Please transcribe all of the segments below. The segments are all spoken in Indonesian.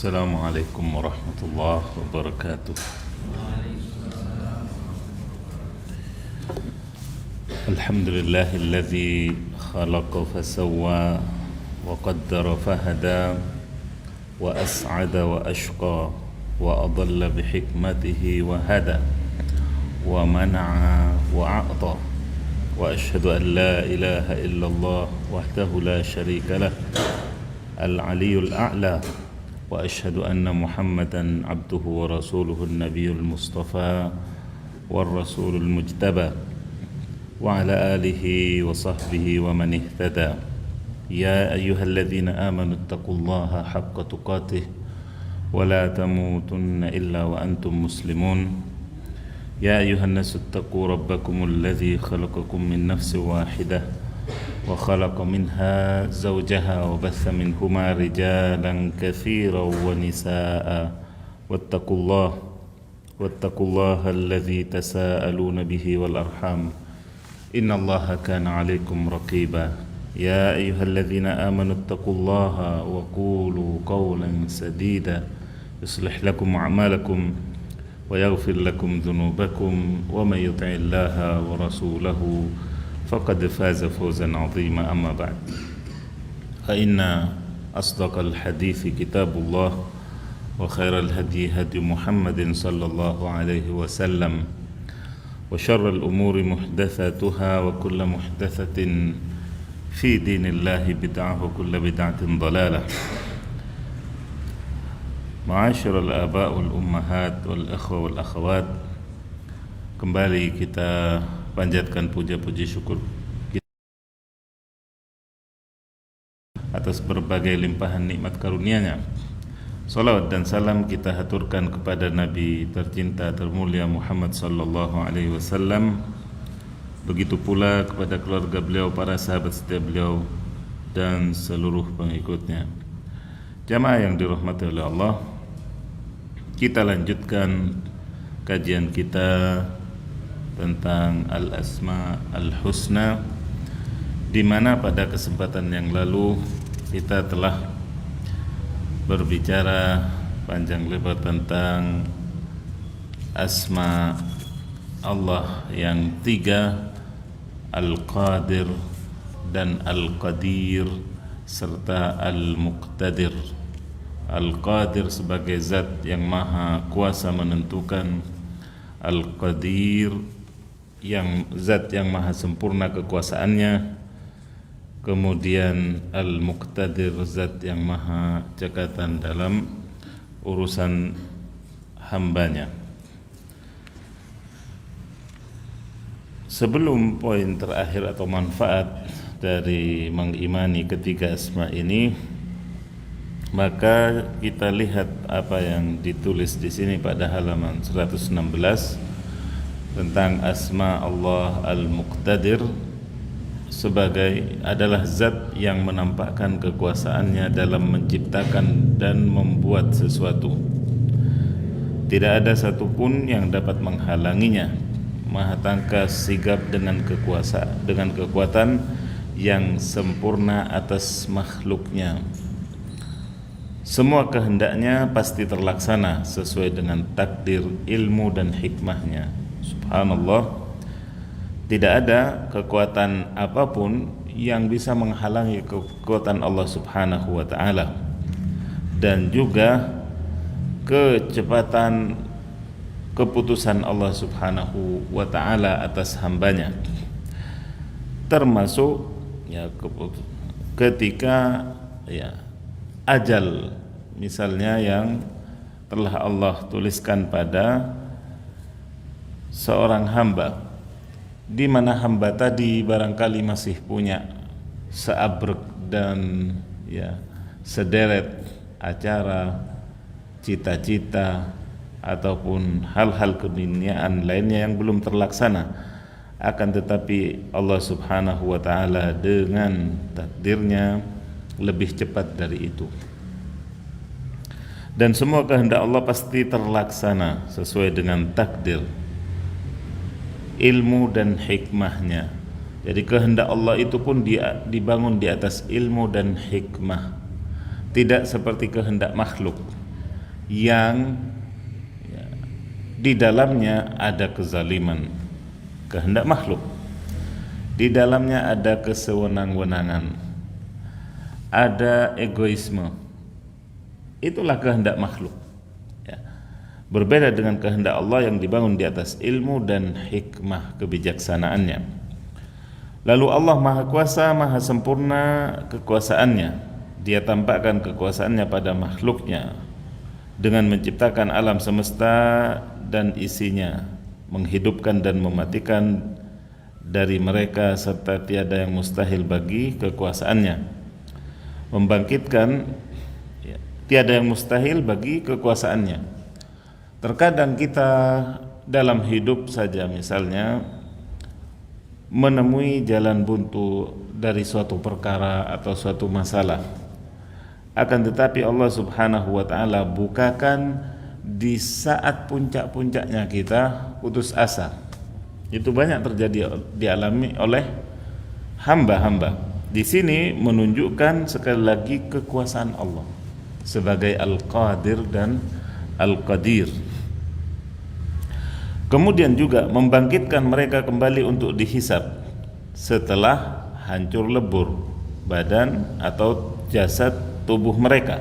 السلام عليكم ورحمة الله وبركاته. الحمد لله الذي خلق فسوى وقدر فهدى وأسعد وأشقى وأضل بحكمته وهدى ومنع وأعطى، وأشهد أن لا إله إلا الله وحده لا شريك له العلي الأعلى، وأشهد أن محمدا عبده ورسوله النبي المصطفى والرسول المجتبى، وعلى آله وصحبه ومن اهتدى. يا أيها الذين آمنوا اتقوا الله حق تقاته ولا تموتن إلا وأنتم مسلمون. يا أيها الناس اتقوا ربكم الذي خلقكم من نفس واحدة وخلق منها زوجها وبث منهما رجالا كثيرا ونساء واتقوا الله الذي تساءلون به والأرحام إن الله كان عليكم رقيبا. يا أيها الذين آمنوا اتقوا الله وقولوا قولا سديدا يصلح لكم أعمالكم ويغفر لكم ذنوبكم، ومن يطع الله ورسوله فقد فاز فوزا عظيما. أما بعد، فإن أصدق الحديث كتاب الله، وخير الهدي هدي محمد صلى الله عليه وسلم، وشر الأمور محدثاتها، وكل محدثة في دين الله بدعة، وكل بدعة ضلالة. Ma'asyiral al-aba' wal ummahat wal ikhwa wal akhawat, kembali kita panjatkan puja-puji syukur atas berbagai limpahan nikmat karunia-Nya. Salawat dan salam kita haturkan kepada Nabi tercinta termulia Muhammad sallallahu alaihi wasallam, begitu pula kepada keluarga beliau, para sahabat setia beliau, dan seluruh pengikutnya. Jamaah yang dirahmati oleh Allah, kita lanjutkan kajian kita tentang Al-Asma Al-Husna, di mana pada kesempatan yang lalu kita telah berbicara panjang lebar tentang asma Allah yang tiga, Al-Qadir dan Al-Qadir serta Al-Muqtadir. Al-Qadir sebagai zat yang maha kuasa menentukan, Al-Qadir yang zat yang maha sempurna kekuasaannya, kemudian Al-Muqtadir zat yang maha cekatan dalam urusan hambanya. Sebelum poin terakhir atau manfaat dari mengimani ketiga asma ini, maka kita lihat apa yang ditulis di sini pada halaman 116 tentang asma Allah Al-Muqtadir sebagai adalah zat yang menampakkan kekuasaannya dalam menciptakan dan membuat sesuatu. Tidak ada satupun yang dapat menghalanginya. Maha tangkas sigap dengan kekuatan yang sempurna atas makhluknya. Semua kehendaknya pasti terlaksana sesuai dengan takdir, ilmu dan hikmahnya. Subhanallah, tidak ada kekuatan apapun yang bisa menghalangi kekuatan Allah Subhanahu wa ta'ala, dan juga kecepatan keputusan Allah Subhanahu wa ta'ala atas hambanya, termasuk ketika ajal misalnya yang telah Allah tuliskan pada seorang hamba, di mana hamba tadi barangkali masih punya seabrek dan sederet acara, cita-cita ataupun hal-hal keduniaan lainnya yang belum terlaksana, akan tetapi Allah Subhanahu wa ta'ala dengan takdirnya lebih cepat dari itu, dan semua kehendak Allah pasti terlaksana sesuai dengan takdir, ilmu dan hikmahnya. Jadi kehendak Allah itu pun dibangun di atas ilmu dan hikmah, tidak seperti kehendak makhluk. yang di dalamnya ada kezaliman, kehendak makhluk. Di dalamnya ada kesewenang-wenangan, ada egoisme. Itulah kehendak makhluk. Ya. Berbeda dengan kehendak Allah yang dibangun di atas ilmu dan hikmah kebijaksanaannya. Lalu Allah Maha Kuasa, Maha Sempurna kekuasaannya. Dia tampakkan kekuasaannya pada makhluknya dengan menciptakan alam semesta dan isinya, menghidupkan dan mematikan dari mereka serta tiada yang mustahil bagi kekuasaannya, membangkitkan tiada yang mustahil bagi kekuasaannya. Terkadang kita dalam hidup saja misalnya menemui jalan buntu dari suatu perkara atau suatu masalah, akan tetapi Allah Subhanahu wa ta'ala bukakan di saat puncak-puncaknya kita putus asa. Itu banyak terjadi, dialami oleh hamba-hamba. Di sini menunjukkan sekali lagi kekuasaan Allah sebagai Al-Qadir dan Al-Qadir. Kemudian juga membangkitkan mereka kembali untuk dihisab setelah hancur lebur badan atau jasad tubuh mereka.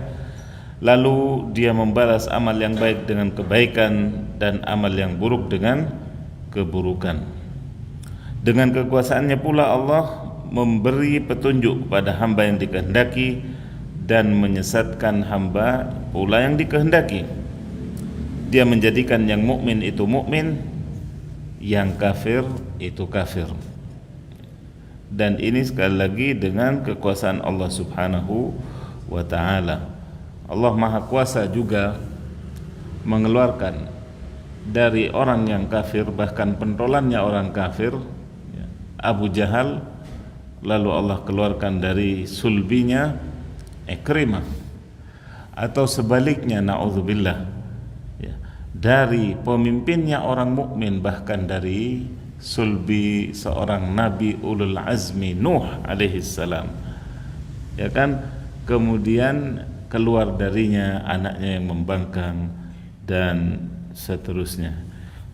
Lalu dia membalas amal yang baik dengan kebaikan dan amal yang buruk dengan keburukan. Dengan kekuasaannya pula Allah memberi petunjuk kepada hamba yang dikehendaki dan menyesatkan hamba pula yang dikehendaki. Dia menjadikan yang mukmin itu mukmin, yang kafir itu kafir. Dan ini sekali lagi dengan kekuasaan Allah Subhanahu wa ta'ala. Allah Maha Kuasa juga mengeluarkan dari orang yang kafir, bahkan pentolannya orang kafir, Abu Jahal, lalu Allah keluarkan dari sulbinya Ikrimah, atau sebaliknya na'udzubillah, dari pemimpinnya orang mukmin, bahkan dari sulbi seorang nabi ulul azmi Nuh alaihi salam, ya kan, kemudian keluar darinya anaknya yang membangkang dan seterusnya.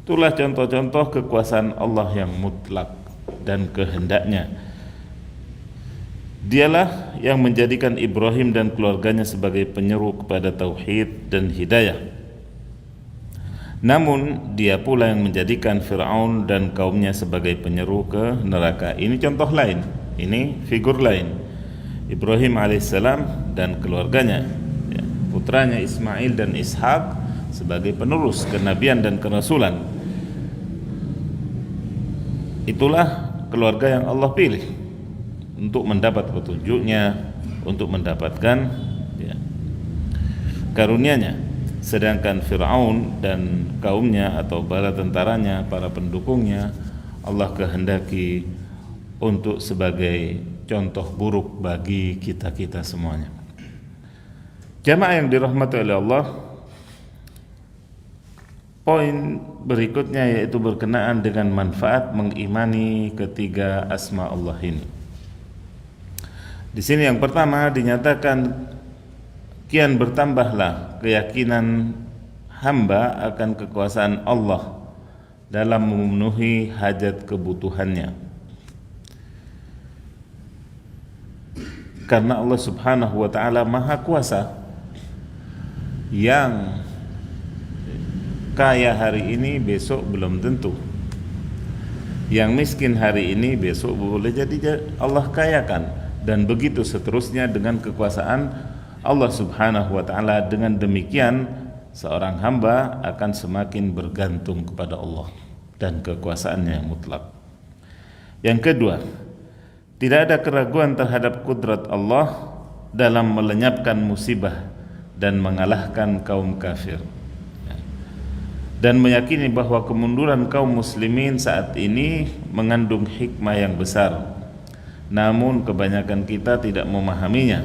Itulah contoh-contoh kekuasaan Allah yang mutlak dan kehendaknya. Dialah yang menjadikan Ibrahim dan keluarganya sebagai penyeru kepada tauhid dan hidayah. Namun dia pula yang menjadikan Fir'aun dan kaumnya sebagai penyeru ke neraka. Ini contoh lain, ini figur lain. Ibrahim alaihissalam dan keluarganya, putranya Ismail dan Ishak sebagai penerus kenabian dan kerasulan. Itulah keluarga yang Allah pilih untuk mendapat petunjuknya, untuk mendapatkan karunia-Nya. Sedangkan Fir'aun dan kaumnya atau bala tentaranya, para pendukungnya, Allah kehendaki untuk sebagai contoh buruk bagi kita-kita semuanya. Jamaah yang dirahmati oleh Allah, poin berikutnya yaitu berkenaan dengan manfaat mengimani ketiga asma Allah ini. Di sini yang pertama dinyatakan kian bertambahlah keyakinan hamba akan kekuasaan Allah dalam memenuhi hajat kebutuhannya. Karena Allah Subhanahu wa ta'ala Maha Kuasa, yang kaya hari ini besok belum tentu, yang miskin hari ini besok boleh jadi Allah kayakan, dan begitu seterusnya dengan kekuasaan Allah Subhanahu wa ta'ala. Dengan demikian seorang hamba akan semakin bergantung kepada Allah dan kekuasaannya yang mutlak. Yang kedua, tidak ada keraguan terhadap kudrat Allah dalam melenyapkan musibah dan mengalahkan kaum kafir, dan meyakini bahwa kemunduran kaum muslimin saat ini mengandung hikmah yang besar. Namun kebanyakan kita tidak memahaminya.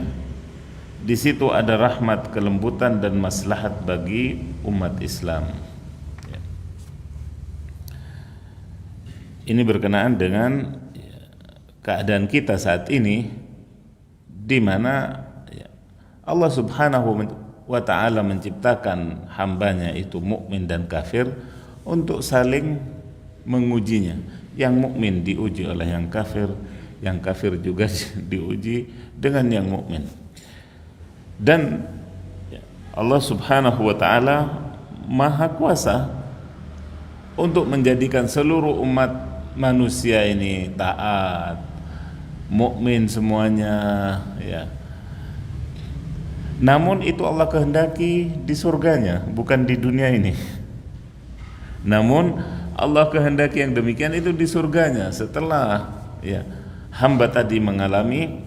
Di situ ada rahmat, kelembutan dan maslahat bagi umat Islam. Ini berkenaan dengan keadaan kita saat ini, di mana Allah Subhanahu wa ta'ala menciptakan hambanya itu mukmin dan kafir untuk saling mengujinya. Yang mukmin diuji oleh yang kafir juga diuji dengan yang mukmin. Dan Allah Subhanahu wa ta'ala Maha Kuasa untuk menjadikan seluruh umat manusia ini taat, mukmin semuanya, ya. Namun itu Allah kehendaki di surganya, bukan di dunia ini. Namun Allah kehendaki yang demikian itu di surganya setelah ya hamba tadi mengalami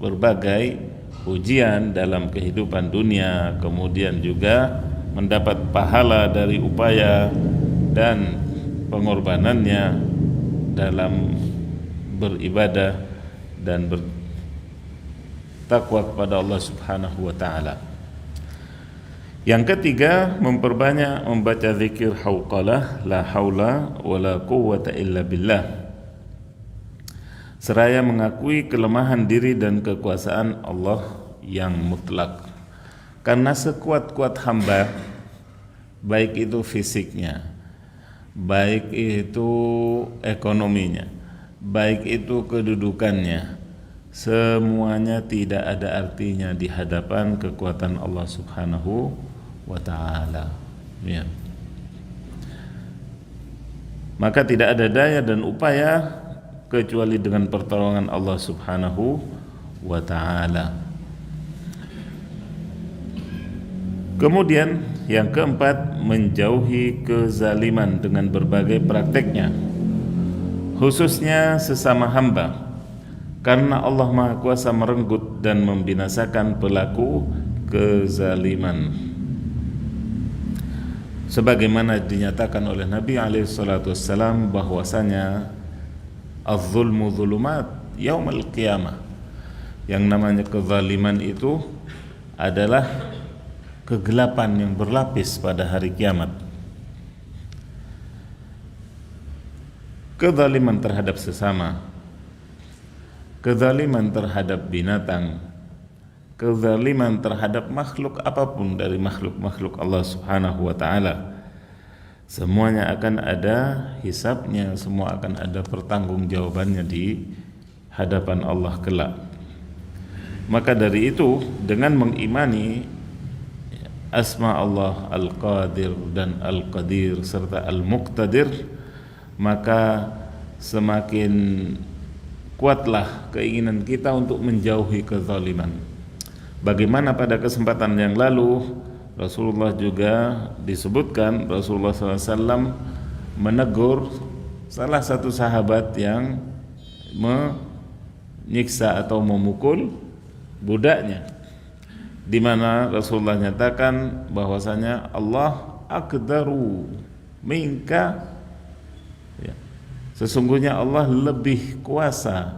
berbagai ujian dalam kehidupan dunia, kemudian juga mendapat pahala dari upaya dan pengorbanannya dalam beribadah dan bertakwa kepada Allah Subhanahu wa ta'ala. Yang ketiga, memperbanyak membaca zikir hauqalah, la haula wala quwwata illa billah, seraya mengakui kelemahan diri dan kekuasaan Allah yang mutlak. Karena sekuat-kuat hamba, baik itu fisiknya, baik itu ekonominya, baik itu kedudukannya, semuanya tidak ada artinya di hadapan kekuatan Allah Subhanahu wa ta'ala, ya. Maka tidak ada daya dan upaya kecuali dengan pertolongan Allah Subhanahu wa ta'ala. Kemudian yang keempat, menjauhi kezaliman dengan berbagai prakteknya, khususnya sesama hamba, karena Allah Maha Kuasa merenggut dan membinasakan pelaku kezaliman. Sebagaimana dinyatakan oleh Nabi SAW bahwasanya az-zulmu zulumat yaumil qiyamah, yang namanya kezaliman itu adalah kegelapan yang berlapis pada hari kiamat. Kezaliman terhadap sesama, kezaliman terhadap binatang, kezaliman terhadap makhluk apapun dari makhluk-makhluk Allah Subhanahu wa ta'ala, semuanya akan ada hisabnya, semua akan ada pertanggungjawabannya di hadapan Allah kelak. Maka dari itu, dengan mengimani asma Allah Al-Qadir dan Al-Qadir serta Al-Muqtadir, maka semakin kuatlah keinginan kita untuk menjauhi kezaliman. Bagaimana pada kesempatan yang lalu Rasulullah juga disebutkan, Rasulullah SAW menegur salah satu sahabat yang menyiksa atau memukul budaknya, di mana Rasulullah nyatakan bahwasanya Allah aqdaru minka, ya, sesungguhnya Allah lebih kuasa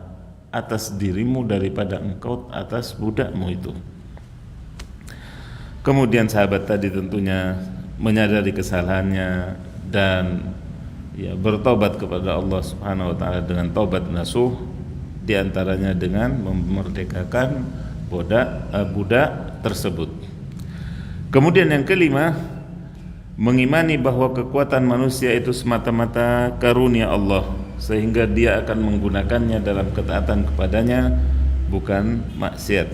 atas dirimu daripada engkau atas budakmu itu. Kemudian sahabat tadi tentunya menyadari kesalahannya dan ya bertobat kepada Allah Subhanahu wa ta'ala dengan taubat nasuh, diantaranya dengan memerdekakan budak tersebut. Kemudian yang kelima, mengimani bahwa kekuatan manusia itu semata-mata karunia Allah, sehingga dia akan menggunakannya dalam ketaatan kepadanya, bukan maksiat.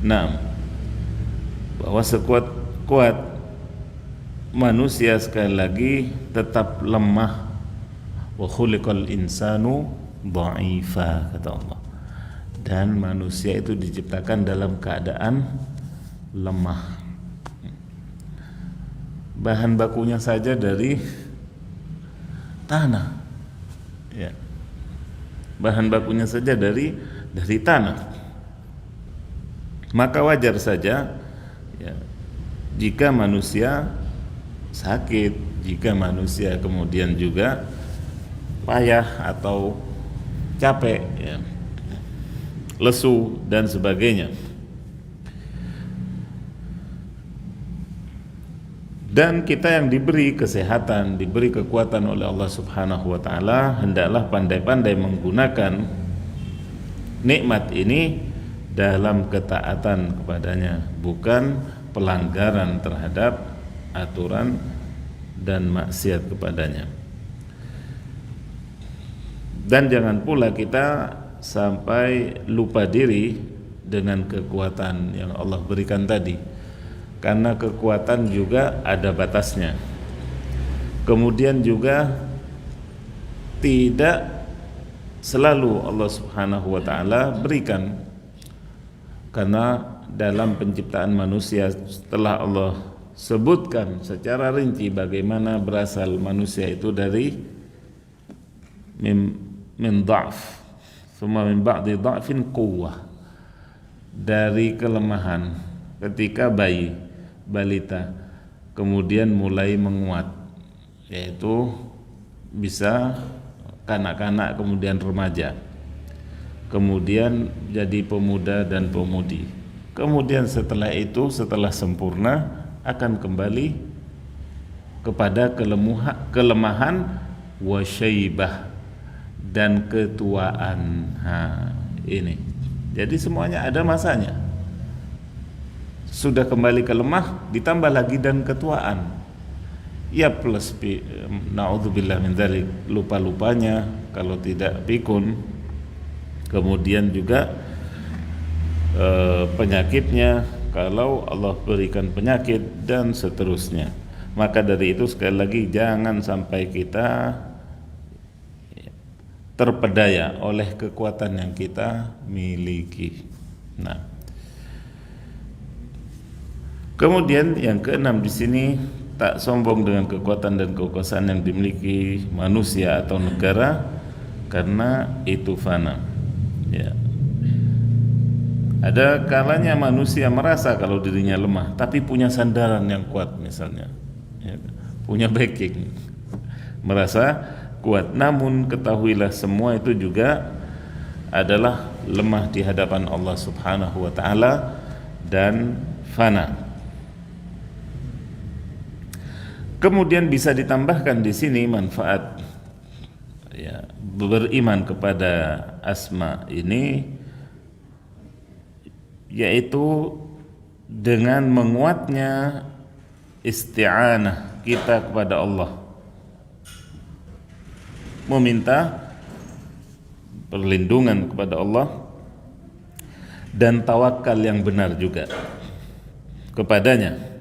Nah, bahwa sekuat-kuat manusia sekali lagi tetap lemah. Wa khuliqal insanu dha'ifa, kata Allah. Dan manusia itu diciptakan dalam keadaan lemah. Bahan bakunya saja dari tanah, ya. Bahan bakunya saja dari tanah. Maka wajar saja, ya, jika manusia sakit, jika manusia kemudian juga payah atau capek, ya, lesu dan sebagainya. Dan kita yang diberi kesehatan, diberi kekuatan oleh Allah Subhanahu wa ta'ala, hendaklah pandai-pandai menggunakan nikmat ini dalam ketaatan kepadanya, bukan pelanggaran terhadap aturan dan maksiat kepadanya. Dan jangan pula kita sampai lupa diri dengan kekuatan yang Allah berikan tadi, karena kekuatan juga ada batasnya. Kemudian juga tidak selalu Allah Subhanahu wa taala berikan, karena dalam penciptaan manusia setelah Allah sebutkan secara rinci bagaimana berasal manusia itu dari min dha'f, thumma min ba'di dha'fin quwwah, dari kelemahan ketika balita, kemudian mulai menguat, yaitu bisa kanak-kanak, kemudian remaja, kemudian jadi pemuda dan pemudi, kemudian setelah itu, setelah sempurna, akan kembali kepada kelemahan wa syaibah dan ketuaan. Ini jadi semuanya ada masanya. Sudah kembali ke lemah, ditambah lagi dan ketuaan, ya plus naudzubillah min dzalik, lupa-lupanya kalau tidak pikun, kemudian juga penyakitnya kalau Allah berikan penyakit, dan seterusnya. Maka dari itu sekali lagi jangan sampai kita terpedaya oleh kekuatan yang kita miliki. Nah, kemudian yang keenam di sini, tak sombong dengan kekuatan dan kekuasaan yang dimiliki manusia atau negara, karena itu fana. Ya. Ada kalanya manusia merasa kalau dirinya lemah, tapi punya sandaran yang kuat misalnya, ya, punya backing, merasa kuat. Namun ketahuilah semua itu juga adalah lemah di hadapan Allah Subhanahu wa taala dan fana. Kemudian bisa ditambahkan di sini manfaat, ya, beriman kepada asma ini, yaitu dengan menguatnya isti'anah kita kepada Allah, meminta perlindungan kepada Allah, dan tawakal yang benar juga kepadanya,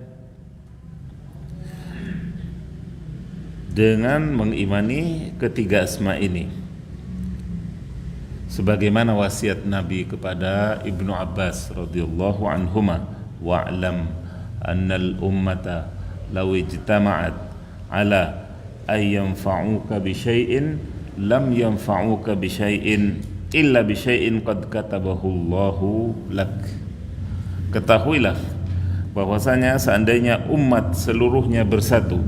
dengan mengimani ketiga asma ini, sebagaimana wasiat Nabi kepada Ibnu Abbas radhiyallahu anhuma, wa'lam annal ummata law ijtama'at ala ay yanfa'uka bi syai'in lam yanfa'uka bi syai'in illa bi syai'in qad katabahu Allahu lak. Ketahuilah bahwasanya seandainya umat seluruhnya bersatu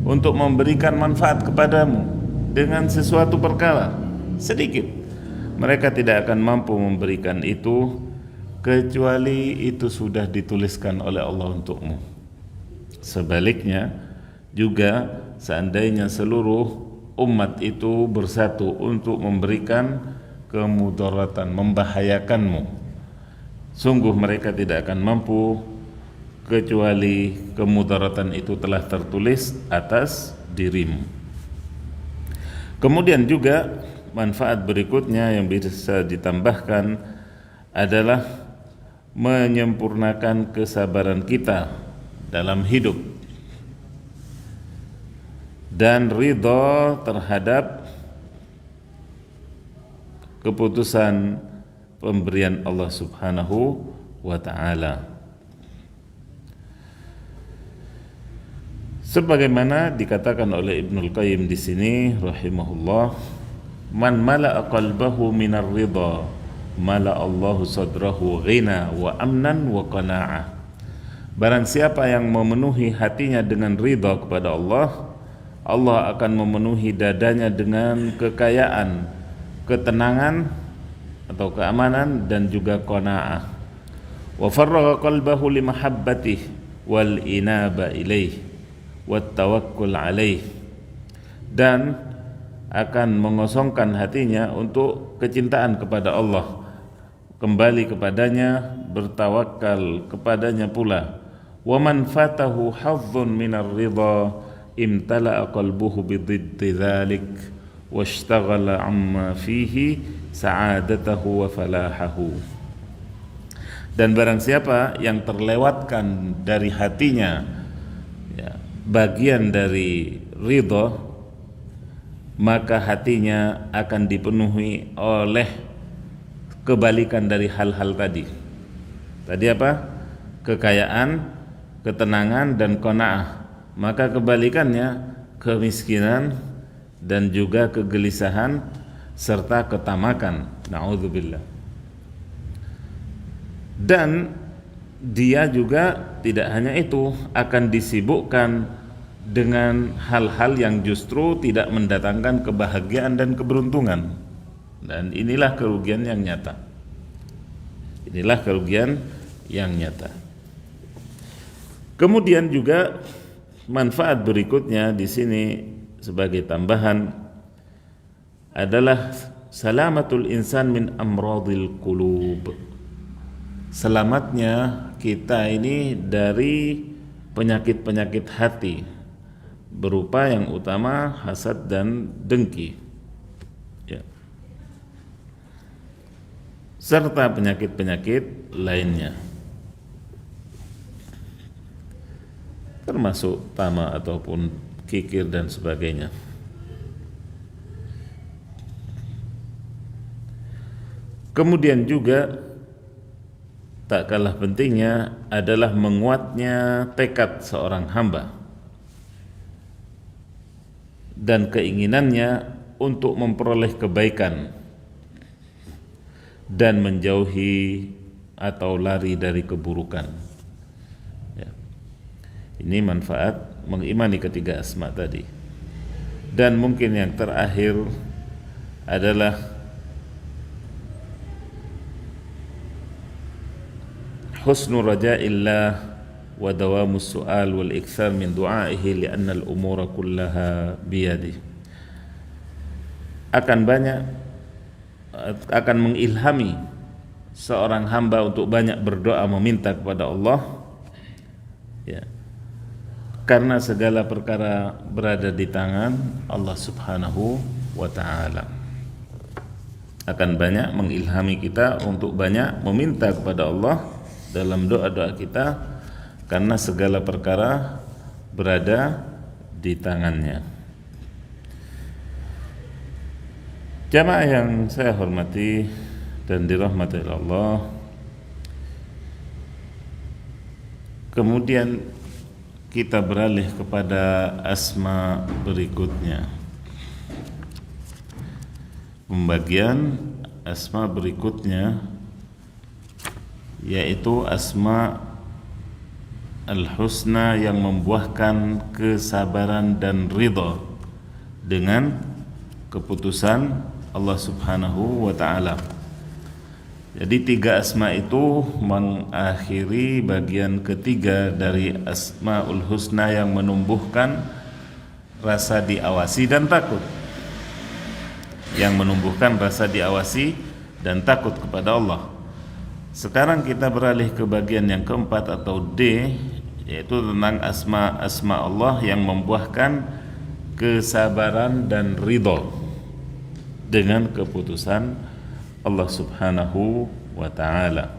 untuk memberikan manfaat kepadamu dengan sesuatu perkara sedikit, mereka tidak akan mampu memberikan itu kecuali itu sudah dituliskan oleh Allah untukmu. Sebaliknya juga, seandainya seluruh umat itu bersatu untuk memberikan kemudaratan, membahayakanmu, sungguh mereka tidak akan mampu kecuali kemudaratan itu telah tertulis atas dirimu. Kemudian juga manfaat berikutnya yang bisa ditambahkan adalah menyempurnakan kesabaran kita dalam hidup dan ridha terhadap keputusan pemberian Allah Subhanahu wa ta'ala. Sebagaimana dikatakan oleh Ibnul Qayyim di sini rahimahullah, man mala'a qalbahu minar ridha mala'a Allahu sadrahu ghina wa amnan wa qana'ah. Barang siapa yang memenuhi hatinya dengan ridha kepada Allah, Allah akan memenuhi dadanya dengan kekayaan, ketenangan atau keamanan, dan juga qana'ah. Wa farraga qalbahu limahabbatih wal inaba ilaih wat tawakkul alaih, dan akan mengosongkan hatinya untuk kecintaan kepada Allah, kembali kepadanya, bertawakal kepadanya pula, wa man fatahu hazzun minar ridha imtala'a qalbuhu bididdi dzalik washtaghala amma fihi sa'adatahu wa falahahu. Dan barang siapa yang terlewatkan dari hatinya bagian dari ridha, maka hatinya akan dipenuhi oleh kebalikan dari hal-hal tadi. Tadi apa? Kekayaan, ketenangan, dan qanaah. Maka kebalikannya kemiskinan dan juga kegelisahan serta ketamakan. Na'udzubillah. Dan dia juga tidak hanya itu, akan disibukkan dengan hal-hal yang justru tidak mendatangkan kebahagiaan dan keberuntungan. Dan inilah kerugian yang nyata. Inilah kerugian yang nyata. Kemudian juga manfaat berikutnya di sini sebagai tambahan adalah salamatul insan min amradil qulub. Selamatnya kita ini dari penyakit-penyakit hati, berupa yang utama hasad dan dengki, ya, serta penyakit-penyakit lainnya, termasuk tama ataupun kikir dan sebagainya. Kemudian juga tak kalah pentingnya adalah menguatnya tekad seorang hamba dan keinginannya untuk memperoleh kebaikan dan menjauhi atau lari dari keburukan. Ya. Ini manfaat mengimani ketiga asma tadi. Dan mungkin yang terakhir adalah husnul raja'illah wa dawamus su'al wal iktsar min du'aihi li'anna al-umura kullaha biyadih. Akan mengilhami seorang hamba untuk banyak berdoa meminta kepada Allah, ya, karena segala perkara berada di tangan Allah Subhanahu wa ta'ala. Akan banyak mengilhami kita untuk banyak meminta kepada Allah dalam doa-doa kita, karena segala perkara berada di tangannya. Jamaah yang saya hormati dan dirahmati Allah, kemudian kita beralih kepada asma berikutnya. Pembagian asma berikutnya yaitu asma al-husna yang membuahkan kesabaran dan ridha dengan keputusan Allah Subhanahu wa ta'ala. Jadi tiga asma itu mengakhiri bagian ketiga dari asmaul husna yang menumbuhkan rasa diawasi dan takut. Yang menumbuhkan rasa diawasi dan takut kepada Allah. Sekarang kita beralih ke bagian yang keempat atau D, yaitu tentang asma-asma Allah yang membuahkan kesabaran dan ridha dengan keputusan Allah Subhanahu wa ta'ala.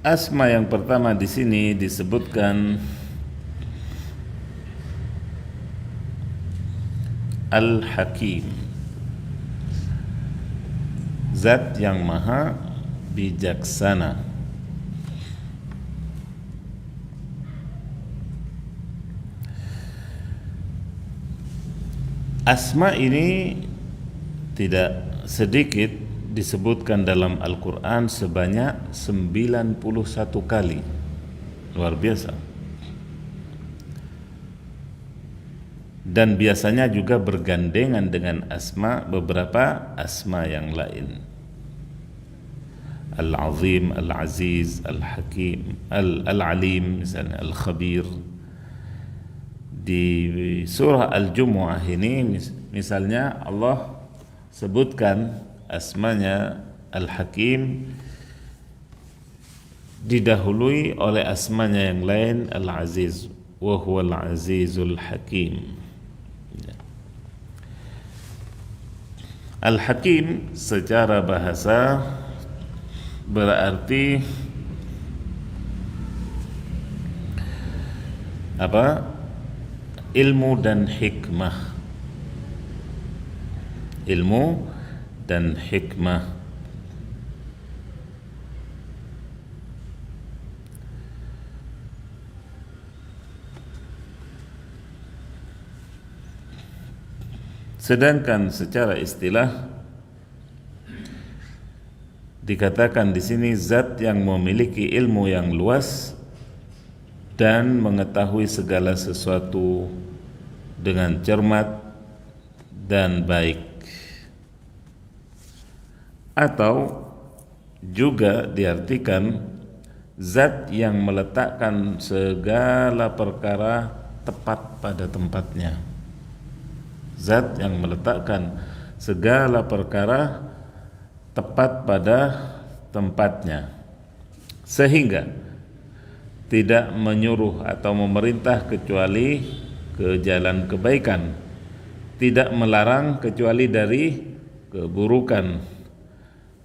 Asma yang pertama di sini disebutkan Al-Hakim, Zat yang maha bijaksana. Asma ini tidak sedikit disebutkan dalam Al-Quran sebanyak 91 kali. Luar biasa. Dan biasanya juga bergandengan dengan beberapa asma yang lain. Al-Azim, Al-Aziz, Al-Hakim, Al-Alim, misalnya Al-Khabir. Di surah Al-Jumu'ah ini misalnya Allah sebutkan asmanya Al-Hakim didahului oleh asmanya yang lain Al-Aziz, wa huwal Azizul Hakim. Al-Hakim secara bahasa berarti apa? Ilmu dan hikmah. Ilmu dan hikmah. Sedangkan secara istilah dikatakan di sini zat yang memiliki ilmu yang luas dan mengetahui segala sesuatu dengan cermat dan baik. Atau juga diartikan zat yang meletakkan segala perkara tepat pada tempatnya. Zat yang meletakkan segala perkara tepat pada tempatnya, sehingga tidak menyuruh atau memerintah kecuali ke jalan kebaikan, tidak melarang kecuali dari keburukan,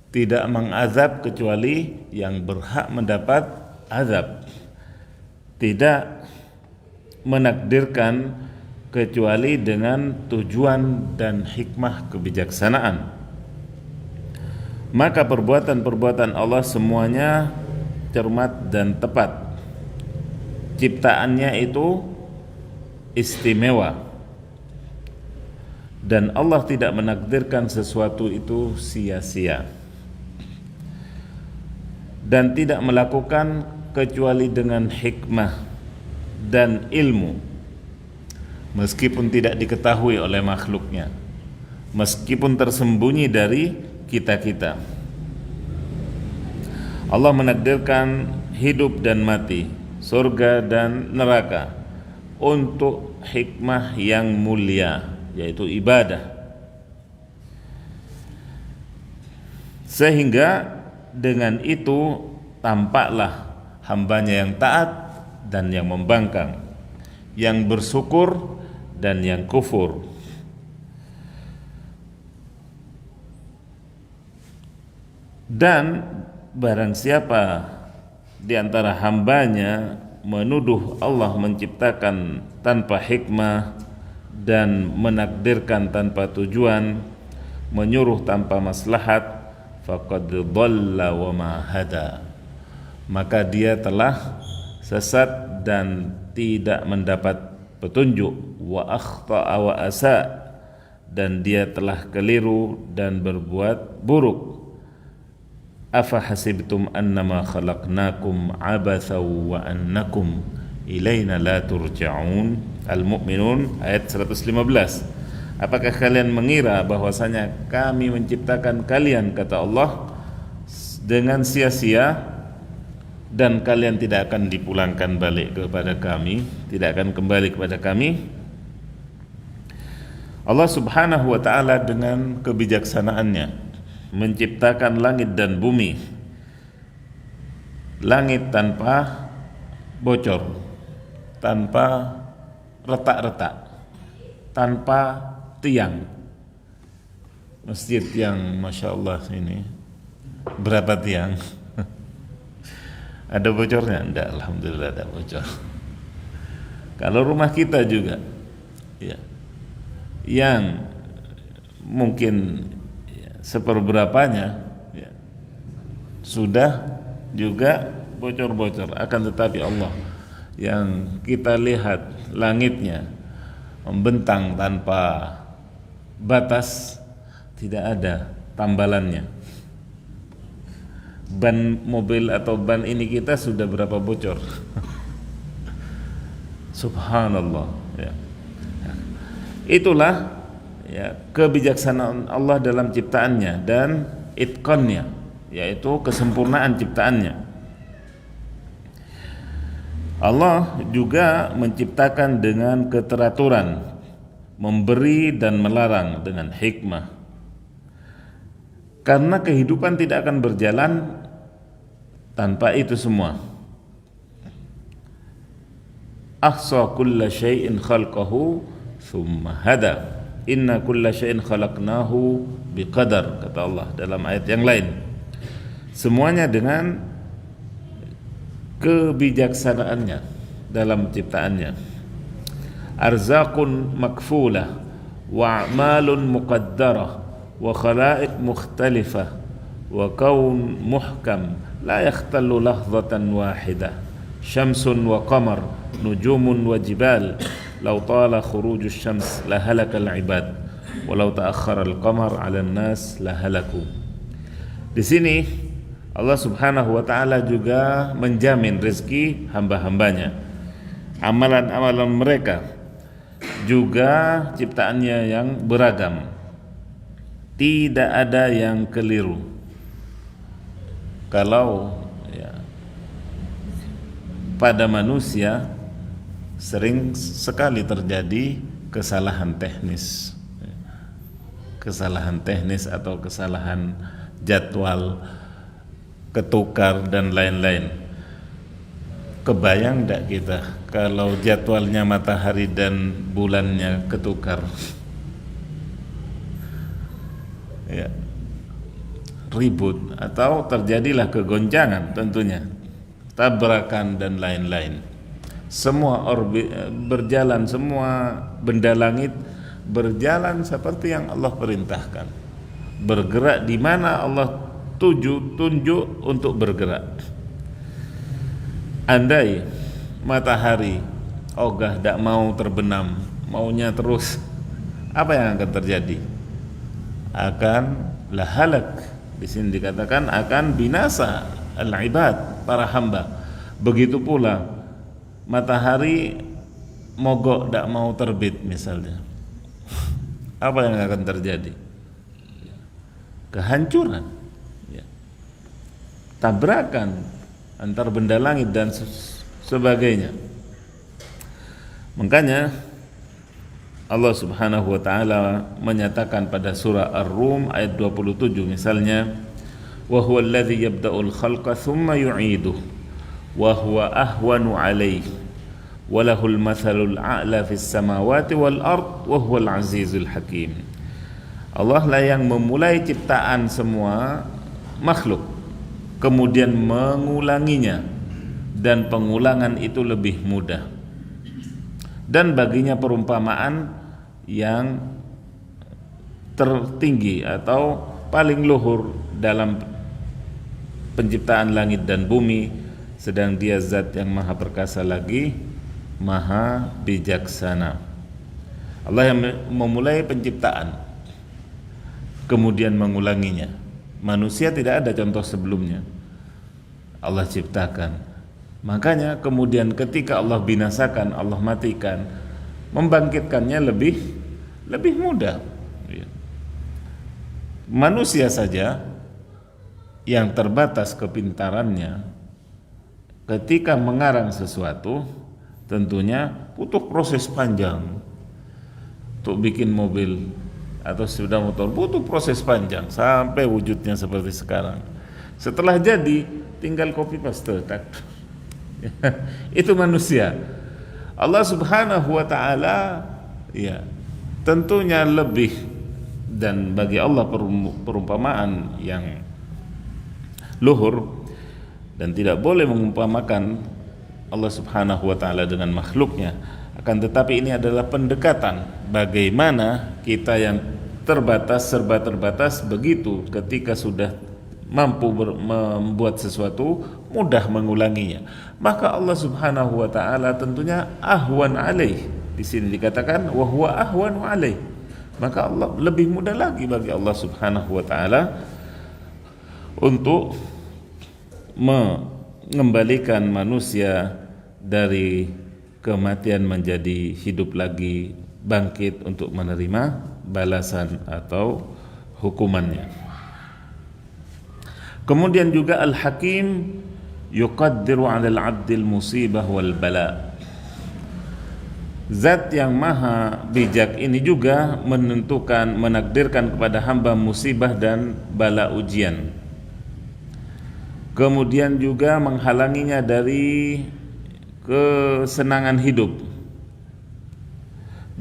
tidak mengazab kecuali yang berhak mendapat azab, tidak menakdirkan kecuali dengan tujuan dan hikmah kebijaksanaan. Maka perbuatan-perbuatan Allah semuanya cermat dan tepat. Ciptaannya itu istimewa, dan Allah tidak menakdirkan sesuatu itu sia-sia, dan tidak melakukan kecuali dengan hikmah dan ilmu, meskipun tidak diketahui oleh makhluknya, meskipun tersembunyi dari kita-kita. Allah menakdirkan hidup dan mati, surga dan neraka untuk hikmah yang mulia, yaitu ibadah. Sehingga dengan itu tampaklah hambanya yang taat dan yang membangkang, yang bersyukur dan yang kufur. Dan barang siapa di antara hambanya menuduh Allah menciptakan tanpa hikmah dan menakdirkan tanpa tujuan, menyuruh tanpa maslahat, faqad dhalla wa ma hada, maka dia telah sesat dan tidak mendapat petunjuk, wa akhta'a wa asa, dan dia telah keliru dan berbuat buruk. Afa hasibtum annama khalaqnakum abathaw wa annakum ilaina la turja'un. Al-Mu'minun ayat 115. Apakah kalian mengira bahwasanya kami menciptakan kalian, kata Allah, dengan sia-sia dan kalian tidak akan dipulangkan balik kepada kami, tidak akan kembali kepada kami? Allah Subhanahu wa ta'ala dengan kebijaksanaannya menciptakan langit dan bumi. Langit tanpa bocor, tanpa retak-retak, tanpa tiang. Masjid yang Masya Allah ini berapa tiang? Ada bocornya? Enggak, alhamdulillah ada bocor. Kalau rumah kita juga, ya, yang mungkin seperberapanya ya, sudah juga bocor-bocor. Akan tetapi Allah yang kita lihat langitnya membentang tanpa batas, tidak ada tambalannya. Ban mobil atau ban ini kita sudah berapa bocor. Subhanallah ya. Itulah ya kebijaksanaan Allah dalam ciptaannya dan itqannya, yaitu kesempurnaan ciptaannya. Allah juga menciptakan dengan keteraturan, memberi dan melarang dengan hikmah. Karena kehidupan tidak akan berjalan tanpa itu semua. Ahsa kulla syai'in khalqahu thumma hada. Inna kulla syai'in khalaqnahu biqadar, kata Allah dalam ayat yang lain. Semuanya dengan kebijaksanaannya dalam ciptaannya. Arzaqun makfulah wa a'malun muqaddarah wa khalaiq mukhtalifah wa kaun muhkam la yakhtallu lahzatan wahidah. Syamsun wa qamar nujumun wa jibal law tala khurujus syams la halakal ibad walau ta'akhkhara al-qamar 'ala an-nas la halaku. Di sini Allah Subhanahu wa taala juga menjamin rezeki hamba-hambanya. Amalan-amalan mereka juga ciptaannya yang beragam. Tidak ada yang keliru. Kalau pada manusia sering sekali terjadi kesalahan teknis atau kesalahan jadwal, ketukar dan lain-lain. Kebayang enggak kita kalau jadwalnya matahari dan bulannya ketukar? Ya, ribut atau terjadilah kegoncangan tentunya, tabrakan dan lain-lain. Semua berjalan, semua benda langit berjalan seperti yang Allah perintahkan. Bergerak di mana Allah tunjuk untuk bergerak. Andai matahari ogah tidak mau terbenam, maunya terus, apa yang akan terjadi? Akan lahalak. Di sini dikatakan akan binasa al-ibad, para hamba. Begitu pula matahari mogok tidak mau terbit misalnya, apa yang akan terjadi? Kehancuran, tabrakan antar benda langit dan sebagainya. Makanya Allah Subhanahu wa taala menyatakan pada surah Ar-Rum ayat 27 misalnya, wa huwa alladhi yabda'ul khalqa thumma yu'iduhu wa huwa ahwanu 'alaihi wa lahul mathalul a'la fis samawati wal ard wa huwal azizul hakim. Allah lah yang memulai ciptaan semua makhluk, kemudian mengulanginya, dan pengulangan itu lebih mudah. Dan baginya perumpamaan yang tertinggi atau paling luhur dalam penciptaan langit dan bumi, sedang Dia zat yang maha perkasa lagi maha bijaksana. Allah yang memulai penciptaan kemudian mengulanginya. Manusia tidak ada contoh sebelumnya, Allah ciptakan. Makanya kemudian ketika Allah binasakan, Allah matikan, membangkitkannya lebih mudah. Manusia saja yang terbatas kepintarannya, ketika mengarang sesuatu tentunya butuh proses panjang. Untuk bikin mobil atau sepeda motor butuh proses panjang sampai wujudnya seperti sekarang. Setelah jadi tinggal copy paste. Itu manusia. Allah Subhanahu wa taala tentunya lebih, dan bagi Allah perumpamaan yang luhur, dan tidak boleh mengumpamakan Allah Subhanahu wa taala dengan makhluknya. Akan tetapi ini adalah pendekatan bagaimana kita yang terbatas, serba terbatas, begitu ketika sudah mampu membuat sesuatu mudah mengulanginya. Maka Allah Subhanahu wa taala tentunya ahwan alaih. Di sini dikatakan wa huwa ahwanu alaih. Maka Allah lebih mudah lagi bagi Allah Subhanahu wa taala untuk mengembalikan manusia dari kematian menjadi hidup lagi, bangkit untuk menerima balasan atau hukumannya. Kemudian juga Al-Hakim yuqaddiru 'ala al-'abdil musibah wal bala. Zat yang maha bijak ini juga menakdirkan kepada hamba musibah dan bala ujian. Kemudian juga menghalanginya dari kesenangan hidup.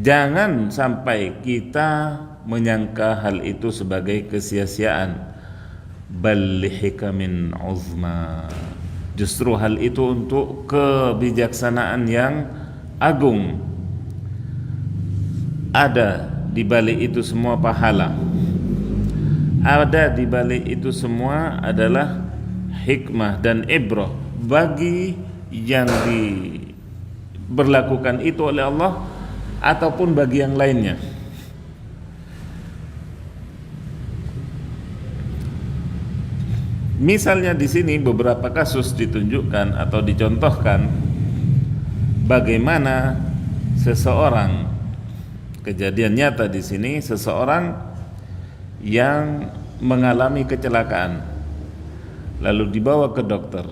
Jangan sampai kita menyangka hal itu sebagai kesia-siaan. Bal lihikamin uzma. Justru hal itu untuk kebijaksanaan yang agung. Ada di balik itu semua pahala. Ada di balik itu semua adalah hikmah dan ibrah bagi yang diberlakukan itu oleh Allah ataupun bagi yang lainnya. Misalnya di sini beberapa kasus ditunjukkan atau dicontohkan bagaimana seseorang, kejadian nyata di sini, seseorang yang mengalami kecelakaan lalu dibawa ke dokter.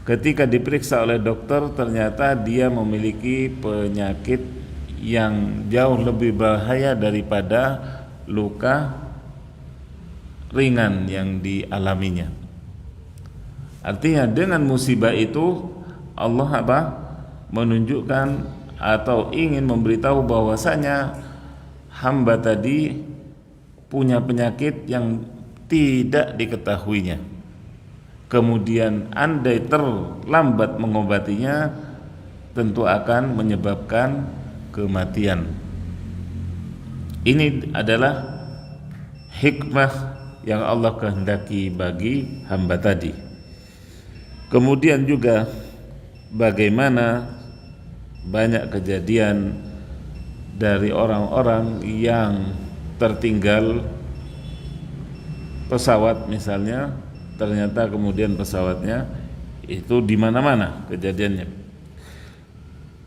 Ketika diperiksa oleh dokter, ternyata dia memiliki penyakit yang jauh lebih bahaya daripada luka ringan yang dialaminya. Artinya dengan musibah itu Allah menunjukkan atau ingin memberitahu bahwasanya hamba tadi punya penyakit yang tidak diketahuinya. Kemudian andai terlambat mengobatinya, tentu akan menyebabkan kematian. Ini adalah hikmah yang Allah kehendaki bagi hamba tadi. Kemudian juga bagaimana banyak kejadian dari orang-orang yang tertinggal pesawat misalnya, ternyata kemudian pesawatnya itu di mana-mana kejadiannya.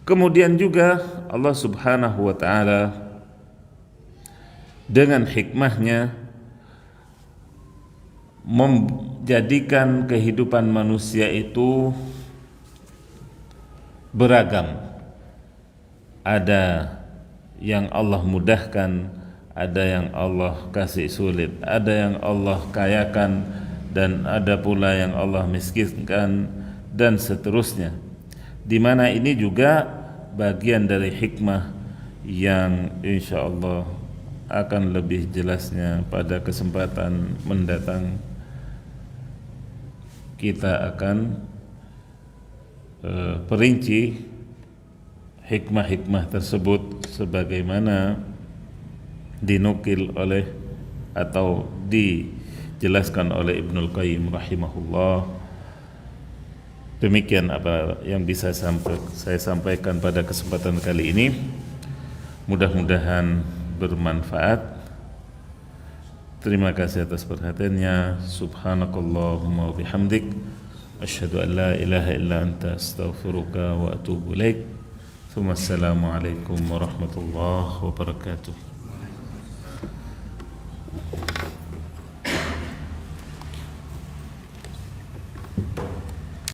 Kemudian juga Allah Subhanahu wa taala dengan hikmahnya menjadikan kehidupan manusia itu beragam. Ada yang Allah mudahkan, ada yang Allah kasih sulit, ada yang Allah kayakan, dan ada pula yang Allah miskinkan, dan seterusnya. Di mana ini juga bagian dari hikmah yang insya Allah akan lebih jelasnya pada kesempatan mendatang. Kita akan perinci hikmah-hikmah tersebut sebagaimana dinukil oleh atau dijelaskan oleh Ibnul Qayyim rahimahullah. Demikian apa yang bisa saya sampaikan pada kesempatan kali ini. Mudah-mudahan bermanfaat. Terima kasih atas perhatiannya. Subhanakallahumma wa bihamdik, asyhadu an la ilaha illa anta, astaghfiruka wa atubu ilaik. Assalamualaikum warahmatullahi wabarakatuh.